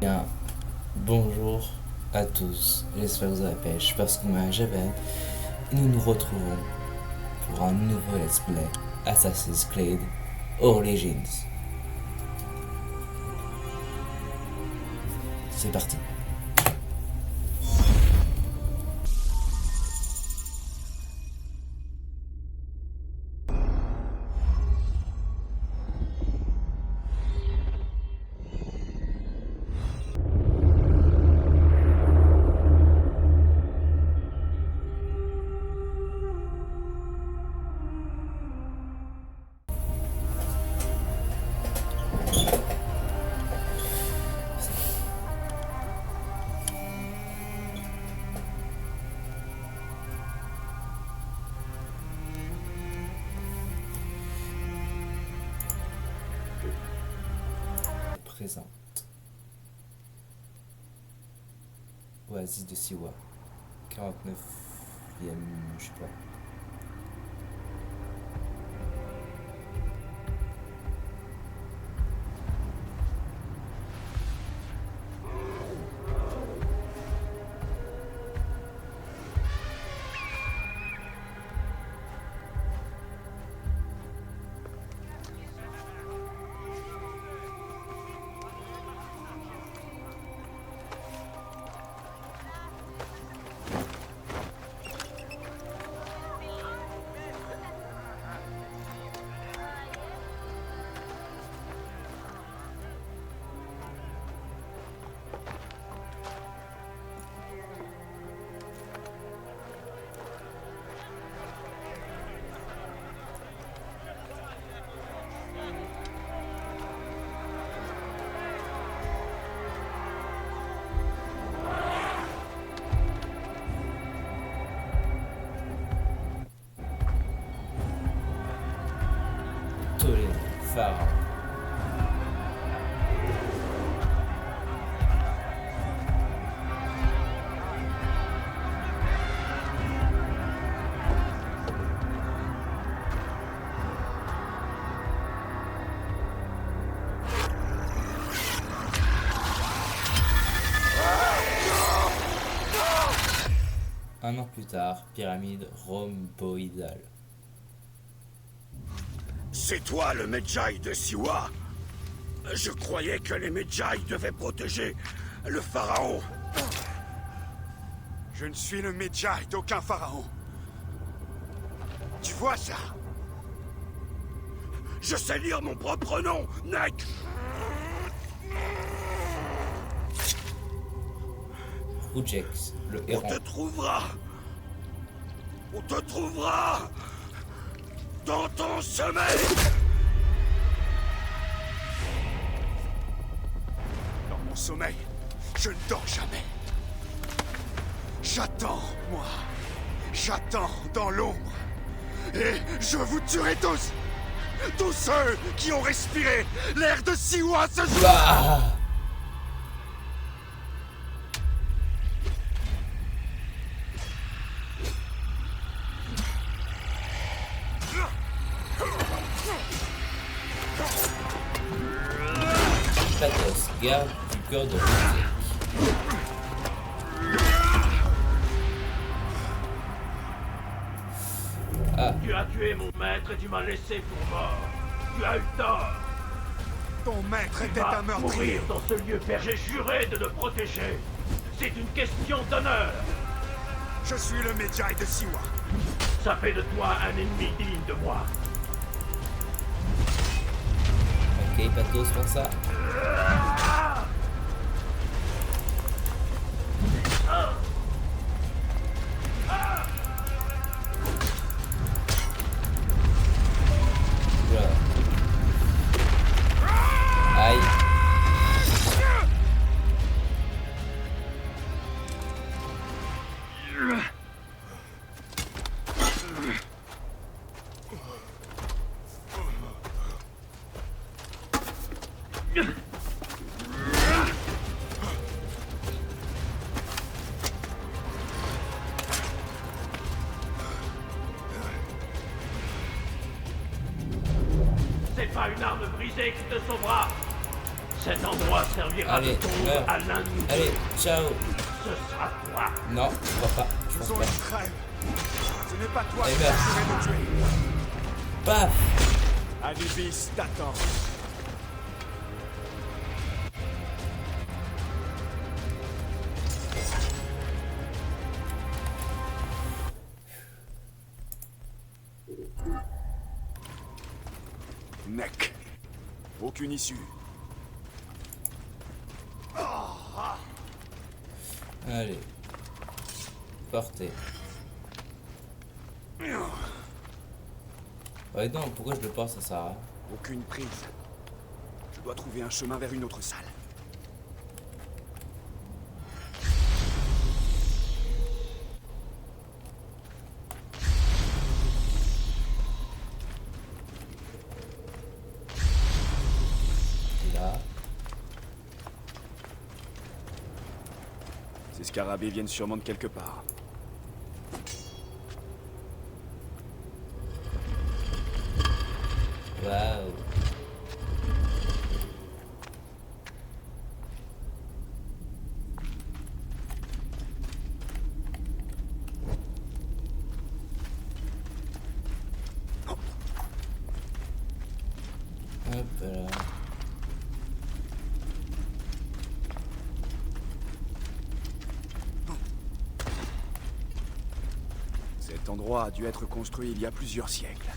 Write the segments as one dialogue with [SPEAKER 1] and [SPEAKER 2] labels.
[SPEAKER 1] Bien, bonjour à tous, j'espère que vous avez pêche parce que moi je vais et nous nous retrouvons pour un nouveau let's play Assassin's Creed Origins. C'est parti. Présente. Oasis de Siwa. 49e, je sais pas. Toledo, Pharaon. Un an plus tard, pyramide rhomboïdale.
[SPEAKER 2] C'est toi le Medjay de Siwa? Je croyais que les Medjay devaient protéger le pharaon.
[SPEAKER 3] Je ne suis le Medjay d'aucun pharaon. Tu vois ça?
[SPEAKER 2] Je sais lire mon propre nom, Nek.
[SPEAKER 1] Ujex, le
[SPEAKER 2] On
[SPEAKER 1] héron.
[SPEAKER 2] te trouvera. On te trouvera dans ton sommeil.
[SPEAKER 3] Dans mon sommeil, je ne dors jamais. J'attends, moi. J'attends dans l'ombre. Et je vous tuerai tous. Tous ceux qui ont respiré l'air de Siwa ce jour.
[SPEAKER 1] Ah Pathos, garde du cœur de Ujex.
[SPEAKER 4] Tu as tué mon maître et tu m'as laissé pour mort. Tu as eu tort.
[SPEAKER 3] Ton maître
[SPEAKER 4] Tu
[SPEAKER 3] était
[SPEAKER 4] vas
[SPEAKER 3] un meurtrier.
[SPEAKER 4] mourir dans ce lieu, père. J'ai juré de le protéger. C'est une question d'honneur.
[SPEAKER 3] Je suis le Medjay de Siwa.
[SPEAKER 4] Ça fait de toi un ennemi digne de moi.
[SPEAKER 1] Ok, Pathos, prends ça. Voilà. Aïe.
[SPEAKER 4] C'est pas une arme brisée qui te sauvera. Cet endroit servira
[SPEAKER 1] Allez,
[SPEAKER 4] de tombe
[SPEAKER 1] meurs.
[SPEAKER 4] à l'un de nous.
[SPEAKER 1] Allez, ciao.
[SPEAKER 4] Ce sera toi.
[SPEAKER 1] Non, je crois pas. Je pense
[SPEAKER 3] Faisons
[SPEAKER 1] pas.
[SPEAKER 3] une trêve. Ce n'est pas toi
[SPEAKER 1] Eh
[SPEAKER 3] qui
[SPEAKER 1] ben.
[SPEAKER 3] essaierai de tuer.
[SPEAKER 1] Paf.
[SPEAKER 3] Anubis t'attend. Mec. Aucune issue.
[SPEAKER 1] Allez. Portez. Ouais, non, pourquoi je le porte, ça sert à rien.
[SPEAKER 3] Aucune prise. Je dois trouver un chemin vers une autre salle.
[SPEAKER 1] Là.
[SPEAKER 3] Ces scarabées viennent sûrement de quelque part.
[SPEAKER 1] Waouh. Hop là.
[SPEAKER 3] Cet endroit a dû être construit il y a plusieurs siècles.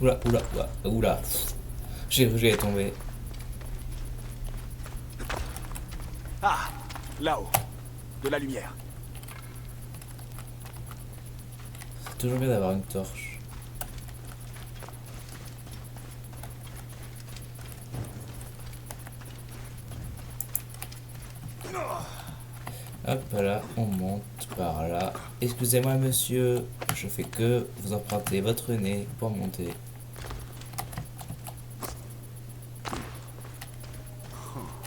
[SPEAKER 1] Oula, oula, oula, oula. J'ai cru que j'allais tomber.
[SPEAKER 3] Ah, là-haut. De la lumière.
[SPEAKER 1] C'est toujours bien d'avoir une torche. Hop là, on monte par là. Excusez-moi monsieur, je fais que vous emprunter votre nez pour monter.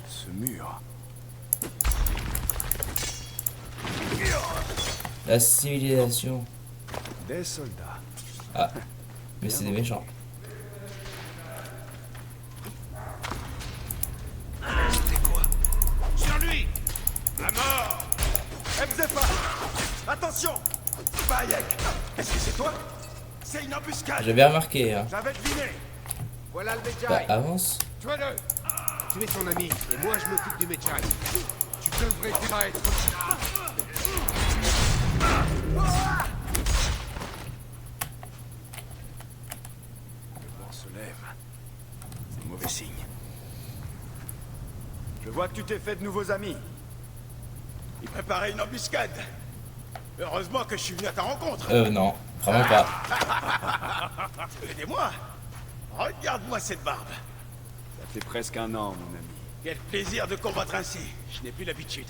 [SPEAKER 3] Ce mur.
[SPEAKER 1] La civilisation.
[SPEAKER 3] Des soldats.
[SPEAKER 1] Ah, mais c'est des méchants.
[SPEAKER 2] Sur lui! À mort!
[SPEAKER 3] Ebzefa! Attention! Bayek! Est-ce que c'est toi? C'est une embuscade!
[SPEAKER 1] J'avais remarqué, hein.
[SPEAKER 3] J'avais deviné!
[SPEAKER 5] Voilà le
[SPEAKER 1] Bah,
[SPEAKER 5] Medjay.
[SPEAKER 1] avance.
[SPEAKER 5] Tuez-le. Tu es son ami, et moi je m'occupe du Medjay. Tu devrais pas être...
[SPEAKER 3] Le vent se lève. C'est mauvais signe. Je vois que tu t'es fait de nouveaux amis.
[SPEAKER 2] Il préparait une embuscade. Heureusement que je suis venu à ta rencontre.
[SPEAKER 1] Non, vraiment pas.
[SPEAKER 2] Aidez-moi. Regarde-moi cette barbe.
[SPEAKER 3] Ça fait presque un an, mon ami.
[SPEAKER 2] Quel plaisir de combattre ainsi. Je n'ai plus l'habitude.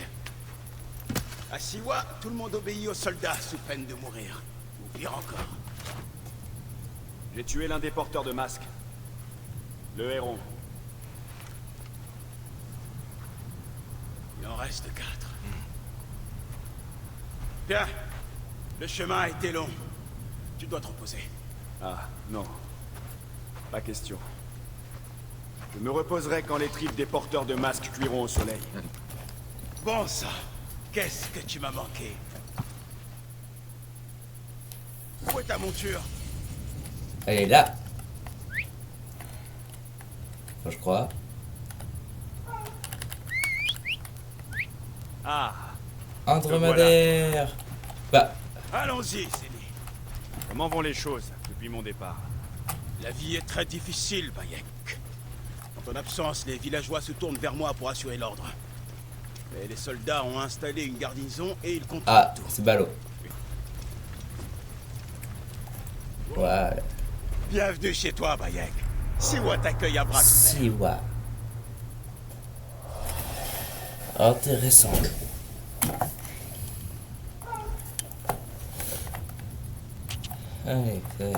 [SPEAKER 2] À Siwa, tout le monde obéit aux soldats sous peine de mourir. Ou pire encore.
[SPEAKER 3] J'ai tué l'un des porteurs de masques. Le héron.
[SPEAKER 2] Il en reste 4. Bien. Le chemin a été long. Tu dois te reposer.
[SPEAKER 3] Ah, non. Pas question. Je me reposerai quand les tripes des porteurs de masques cuiront au soleil.
[SPEAKER 2] Bon sang. Qu'est-ce que tu m'as manqué. Où est ta monture?
[SPEAKER 1] Elle est là. Enfin, je crois.
[SPEAKER 3] Ah,
[SPEAKER 1] Un dromadaire. Bah,
[SPEAKER 2] Allons-y, Zélie.
[SPEAKER 3] comment vont les choses depuis mon départ?
[SPEAKER 2] La vie est très difficile, Bayek. En ton absence, les villageois se tournent vers moi pour assurer l'ordre. Mais les soldats ont installé une garnison et ils contrôlent
[SPEAKER 1] Ah,
[SPEAKER 2] tout.
[SPEAKER 1] c'est ballot. Ouais.
[SPEAKER 2] Bienvenue chez toi, Bayek. Siwa t'accueille à bras ouverts.
[SPEAKER 1] Siwa. Intéressant. Allez, allez.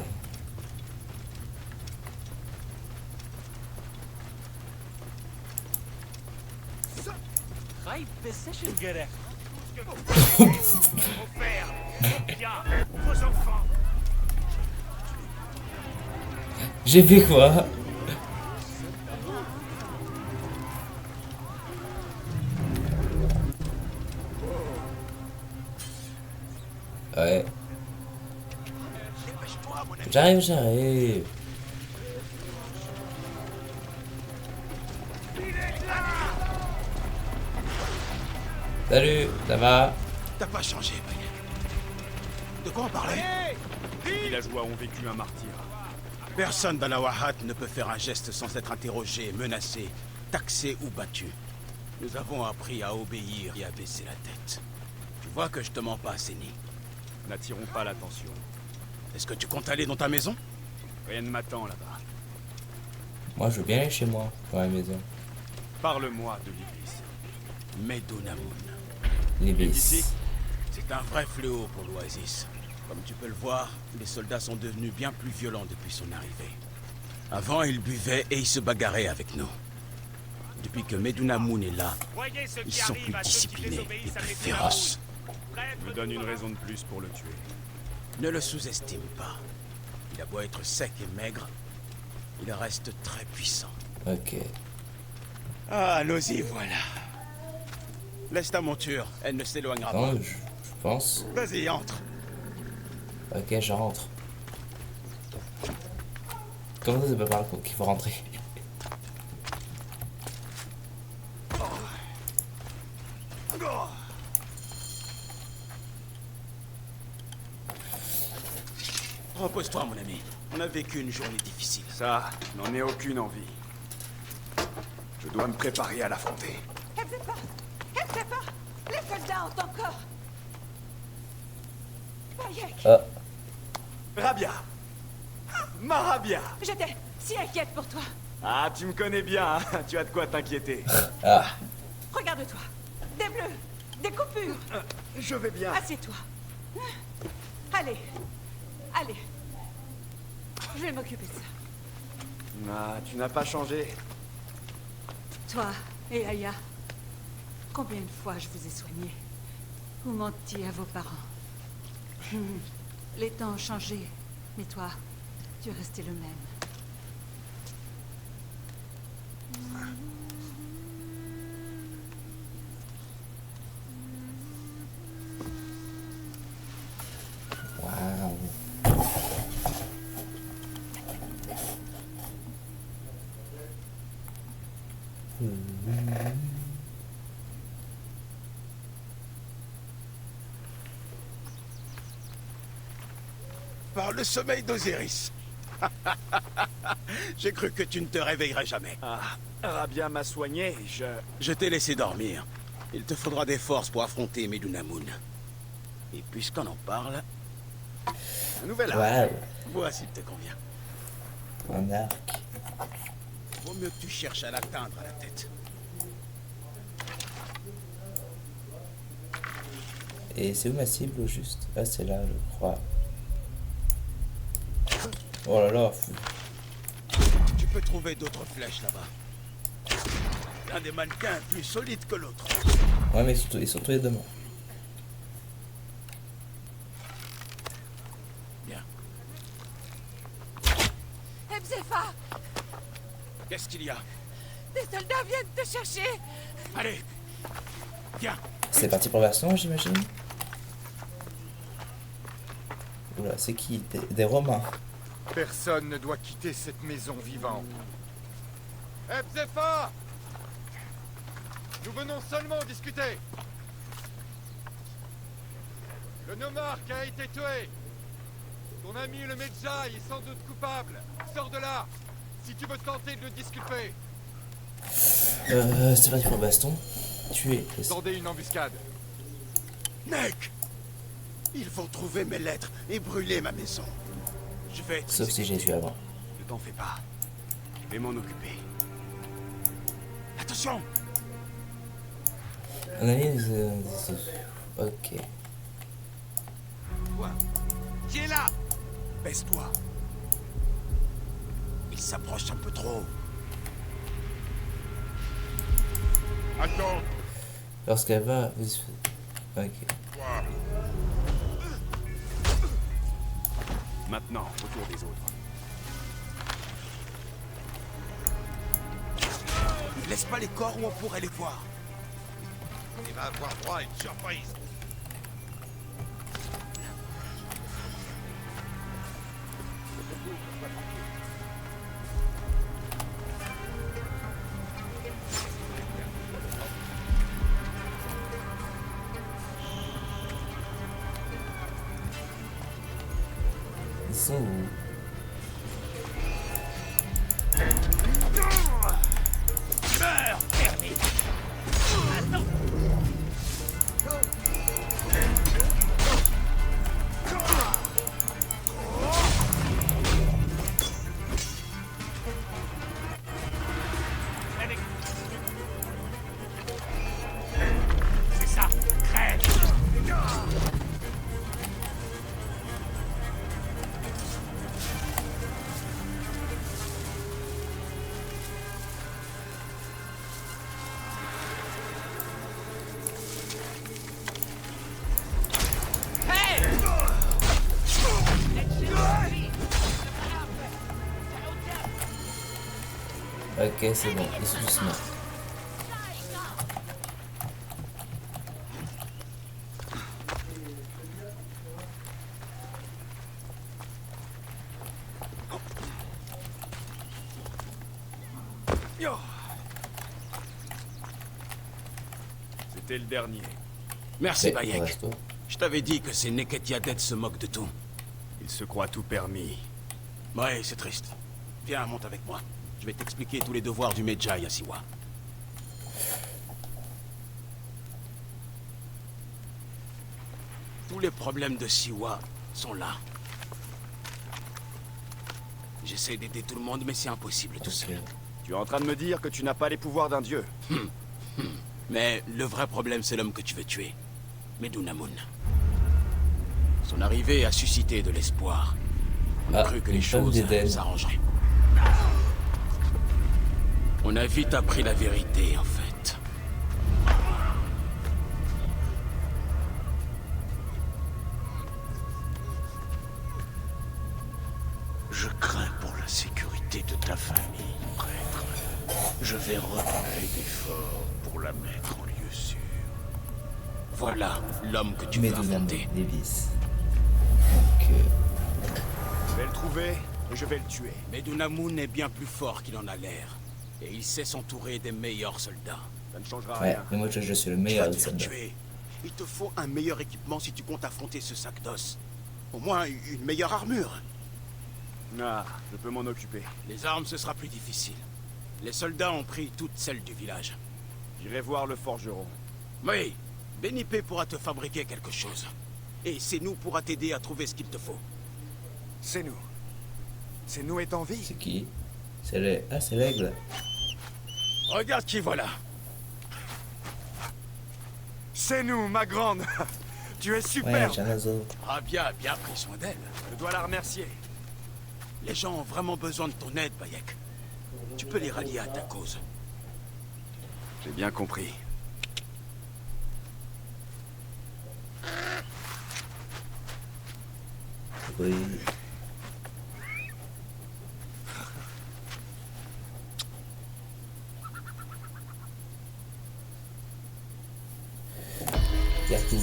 [SPEAKER 4] Right position, Gerek.
[SPEAKER 2] Mon père,
[SPEAKER 4] Bien, vos enfants.
[SPEAKER 1] J'ai fait quoi? Ouais.
[SPEAKER 2] dépêche-toi, mon ami.
[SPEAKER 1] J'arrive, j'arrive. Salut, ça va?
[SPEAKER 2] T'as pas changé, Bayek. De quoi on parlait?
[SPEAKER 3] Les villageois ont vécu un martyr.
[SPEAKER 2] Personne dans la Wahat ne peut faire un geste sans être interrogé, menacé, taxé ou battu. Nous avons appris à obéir et à baisser la tête. Tu vois que je te mens pas, Séni.
[SPEAKER 3] N'attirons pas l'attention.
[SPEAKER 2] Est-ce que tu comptes aller dans ta maison?
[SPEAKER 3] Rien ne m'attend là-bas.
[SPEAKER 1] Moi, je veux bien aller chez moi, dans la maison.
[SPEAKER 3] Parle-moi de l'Iblis.
[SPEAKER 2] Medunamun.
[SPEAKER 1] L'Iblis.
[SPEAKER 2] C'est un vrai fléau pour l'Oasis. Comme tu peux le voir, les soldats sont devenus bien plus violents depuis son arrivée. Avant, ils buvaient et ils se bagarraient avec nous. Depuis que Medunamun est là,
[SPEAKER 4] Voyez ce
[SPEAKER 2] ils
[SPEAKER 4] qui
[SPEAKER 2] sont
[SPEAKER 4] arrive
[SPEAKER 2] plus
[SPEAKER 4] à ceux qui
[SPEAKER 2] disciplinés et
[SPEAKER 4] désobéissent à
[SPEAKER 2] plus
[SPEAKER 4] mes
[SPEAKER 2] féroces.
[SPEAKER 3] Me donne une raison de plus pour le tuer.
[SPEAKER 2] Ne le sous-estime pas. Il a beau être sec et maigre, il reste très puissant.
[SPEAKER 1] Ok.
[SPEAKER 2] Ah, nous y voilà. Laisse ta monture, elle ne s'éloignera pas.
[SPEAKER 1] Non, je pense.
[SPEAKER 2] Vas-y, entre.
[SPEAKER 1] Ok, je rentre. Comment ça, c'est pas par là qu'il faut rentrer?
[SPEAKER 2] Repose-toi, mon ami. On a vécu une journée difficile.
[SPEAKER 3] Ça, n'en ai aucune envie. Je dois me préparer à l'affronter.
[SPEAKER 6] Hebzefa, les soldats ont encore... Bayek,
[SPEAKER 1] Ah,
[SPEAKER 3] Rabia! Marabia!
[SPEAKER 6] j'étais si inquiète pour toi.
[SPEAKER 3] Ah, tu me connais bien, hein. Tu as de quoi t'inquiéter.
[SPEAKER 1] ah.
[SPEAKER 6] Regarde-toi. Des bleus, des coupures.
[SPEAKER 3] Je vais bien.
[SPEAKER 6] Assieds-toi. Allez, allez. Je vais m'occuper de ça.
[SPEAKER 3] Ah, tu n'as pas changé.
[SPEAKER 6] Toi et Aya, combien de fois je vous ai soigné ou menti à vos parents. Les temps ont changé, mais toi, tu es resté le même.
[SPEAKER 1] Waouh.
[SPEAKER 2] Par le sommeil d'Osiris. J'ai cru que tu ne te réveillerais jamais.
[SPEAKER 3] Ah, Rabia m'a soigné,
[SPEAKER 2] Je t'ai laissé dormir. Il te faudra des forces pour affronter Medunamun. Et puisqu'on en parle, un nouvel arc.
[SPEAKER 1] Waouh.
[SPEAKER 2] Vois s'il te convient.
[SPEAKER 1] Un arc.
[SPEAKER 2] Vaut mieux que tu cherches à l'atteindre à la tête.
[SPEAKER 1] Et c'est où ma cible au juste? Ah, c'est là, je crois. Oh là là.
[SPEAKER 2] Tu peux trouver d'autres flèches là-bas. L'un des mannequins est plus solide que l'autre.
[SPEAKER 1] Ouais, mais ils sont tous les deux morts.
[SPEAKER 2] Bien.
[SPEAKER 6] Hebzefa,
[SPEAKER 2] Qu'est-ce qu'il y a?
[SPEAKER 6] des soldats viennent te chercher.
[SPEAKER 2] Allez. Viens.
[SPEAKER 1] C'est parti pour Version, j'imagine. Oula, c'est qui? Des Romains.
[SPEAKER 5] Personne ne doit quitter cette maison vivant. Hebzefa! Nous venons seulement discuter. Le nomarque a été tué. Ton ami le Medjay est sans doute coupable. Sors de là, si tu veux tenter de le disculper.
[SPEAKER 1] C'est parti pour baston. tuer.
[SPEAKER 5] Tendez une embuscade.
[SPEAKER 2] Mec! Ils vont trouver mes lettres et brûler ma maison. Je vais être
[SPEAKER 1] Sauf si j'ai tué avant.
[SPEAKER 2] Ne t'en fais pas. Je vais m'en occuper. Attention!
[SPEAKER 1] On a mis Ok.
[SPEAKER 2] Quoi? Qui est là? Baisse-toi. Il s'approche un peu trop.
[SPEAKER 3] Attends,
[SPEAKER 1] Lorsqu'elle va... Ok.
[SPEAKER 3] toi.
[SPEAKER 5] Maintenant, autour des autres.
[SPEAKER 2] Ne laisse pas les corps où on pourrait les voir.
[SPEAKER 3] Il va avoir droit à une surprise.
[SPEAKER 1] Ils sont où?
[SPEAKER 2] Meurs, permis! C'est ça, crève!
[SPEAKER 1] Ok, c'est bon. Ils sont tous morts.
[SPEAKER 5] C'était le dernier.
[SPEAKER 2] Merci,
[SPEAKER 1] Et
[SPEAKER 2] Bayek.
[SPEAKER 1] reste-toi.
[SPEAKER 2] Je t'avais dit que ces Neketiadet se moquent de tout.
[SPEAKER 5] Il se croit tout permis.
[SPEAKER 2] Ouais, c'est triste. Viens, monte avec moi. Je vais t'expliquer tous les devoirs du Medjay à Siwa. Tous les problèmes de Siwa sont là. J'essaie d'aider tout le monde, mais c'est impossible tout seul.
[SPEAKER 5] Tu es en train de me dire que tu n'as pas les pouvoirs d'un dieu.
[SPEAKER 2] Mais le vrai problème, c'est l'homme que tu veux tuer. Medunamun. Son arrivée a suscité de l'espoir. On a cru que les
[SPEAKER 1] une femme
[SPEAKER 2] choses
[SPEAKER 1] d'Éden.
[SPEAKER 2] s'arrangeraient. On a vite appris la vérité, en fait.
[SPEAKER 7] Je crains pour la sécurité de ta famille, prêtre. Je vais redoubler d'efforts pour la mettre en lieu sûr.
[SPEAKER 2] Voilà l'homme que tu veux affronter.
[SPEAKER 1] Lévis. Donc,
[SPEAKER 5] Je vais le trouver et je vais le tuer.
[SPEAKER 2] Medunamun est bien plus fort qu'il en a l'air. Et il sait s'entourer des meilleurs soldats.
[SPEAKER 5] Ça ne changera
[SPEAKER 1] ouais,
[SPEAKER 5] rien.
[SPEAKER 1] mais moi je suis le
[SPEAKER 2] Tu vas
[SPEAKER 1] meilleur
[SPEAKER 2] te
[SPEAKER 1] des
[SPEAKER 2] faire
[SPEAKER 1] soldats.
[SPEAKER 2] tuer. Il te faut un meilleur équipement si tu comptes affronter ce sac d'os. Au moins une meilleure armure.
[SPEAKER 5] Ah, je peux m'en occuper.
[SPEAKER 2] Les armes, ce sera plus difficile. Les soldats ont pris toutes celles du village.
[SPEAKER 5] J'irai voir le forgeron.
[SPEAKER 2] Oui, Benipé pourra te fabriquer quelque chose. Et c'est nous pourra t'aider à trouver ce qu'il te faut.
[SPEAKER 5] C'est nous. C'est nous est en vie.
[SPEAKER 1] C'est qui? C'est le... Ah, c'est l'aigle.
[SPEAKER 2] Regarde qui voilà.
[SPEAKER 5] C'est nous, ma grande. Tu es
[SPEAKER 1] Ouais,
[SPEAKER 5] super.
[SPEAKER 1] Janazo.
[SPEAKER 2] Rabia a bien pris soin d'elle.
[SPEAKER 5] Je dois la remercier.
[SPEAKER 2] Les gens ont vraiment besoin de ton aide, Bayek. Tu peux les rallier à ta cause.
[SPEAKER 5] J'ai bien compris.
[SPEAKER 1] Oui. Yahoo.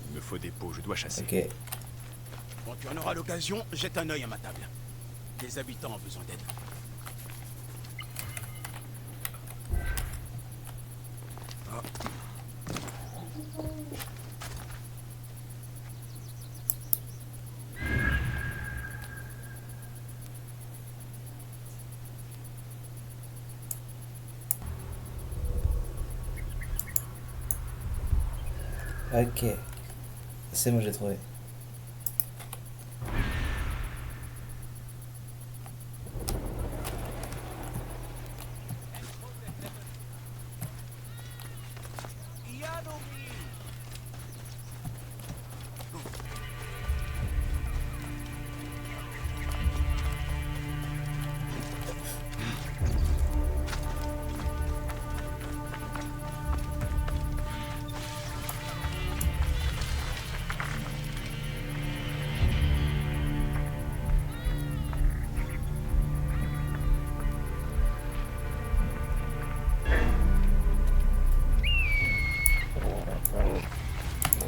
[SPEAKER 5] Il me faut des pots, je dois chasser.
[SPEAKER 1] Ok.
[SPEAKER 2] Quand tu en auras l'occasion, jette un œil à ma table. Les habitants ont besoin d'aide.
[SPEAKER 1] Ok. C'est bon, j'ai trouvé.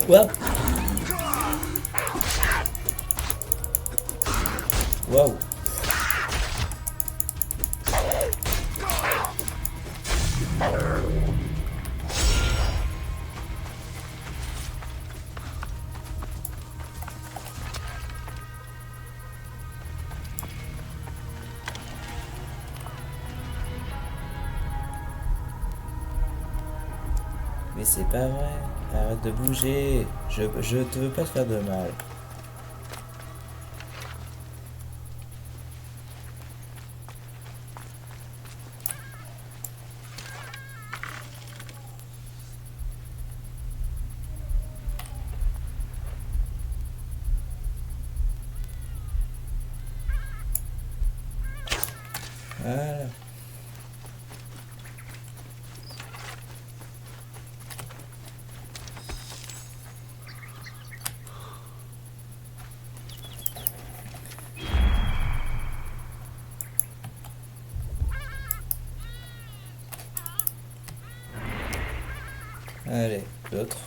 [SPEAKER 1] Wow. Wow. Mais c'est pas vrai. Arrête de bouger. Je te veux pas te faire de mal. Voilà. Allez, l'autre.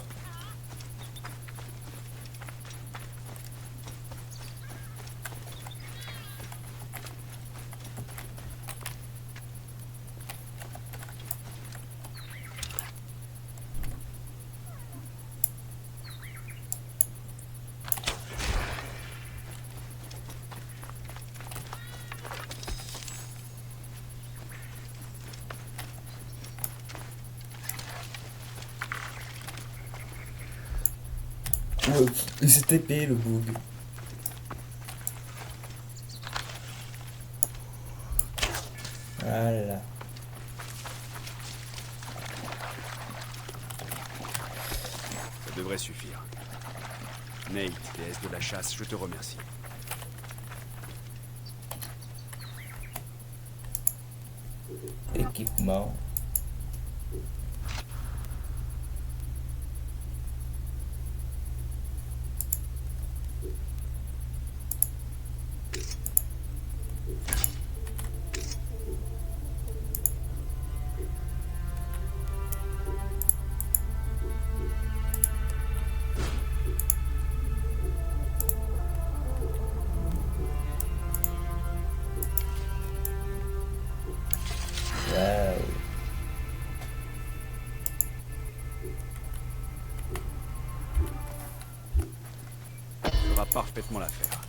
[SPEAKER 1] Il s'est épais le bug. Voilà.
[SPEAKER 8] Ça devrait suffire. Nate, déesse de la chasse, je te remercie.
[SPEAKER 1] Équipement. Wow.
[SPEAKER 8] Ça fera parfaitement l'affaire.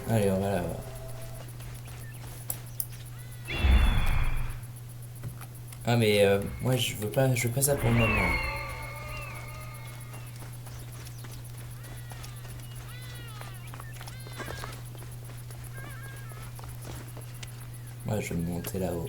[SPEAKER 1] Allez, on va là-bas. Ah mais moi je veux pas ça pour le moment. Moi je vais monter là-haut.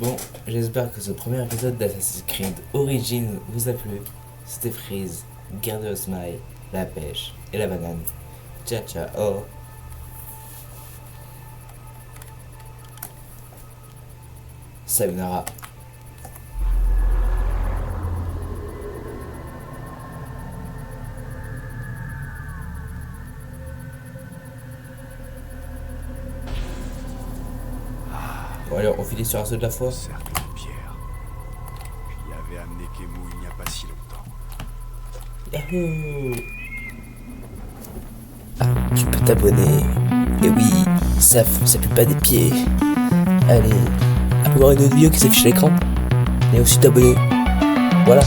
[SPEAKER 1] Bon, j'espère que ce premier épisode d'Assassin's Creed Origins vous a plu. C'était Freeze, gardez le smile, la pêche et la banane. Ciao ciao. Sayonara. filer sur un seul de la fois.
[SPEAKER 8] Cercle de pierre. J'y avais amené Kemu il n'y a pas si longtemps.
[SPEAKER 1] Yahoo! Tu peux t'abonner. Et oui, ça pue pas des pieds. Allez, avoir une autre vidéo qui s'affiche à l'écran. Et aussi t'abonner. Voilà.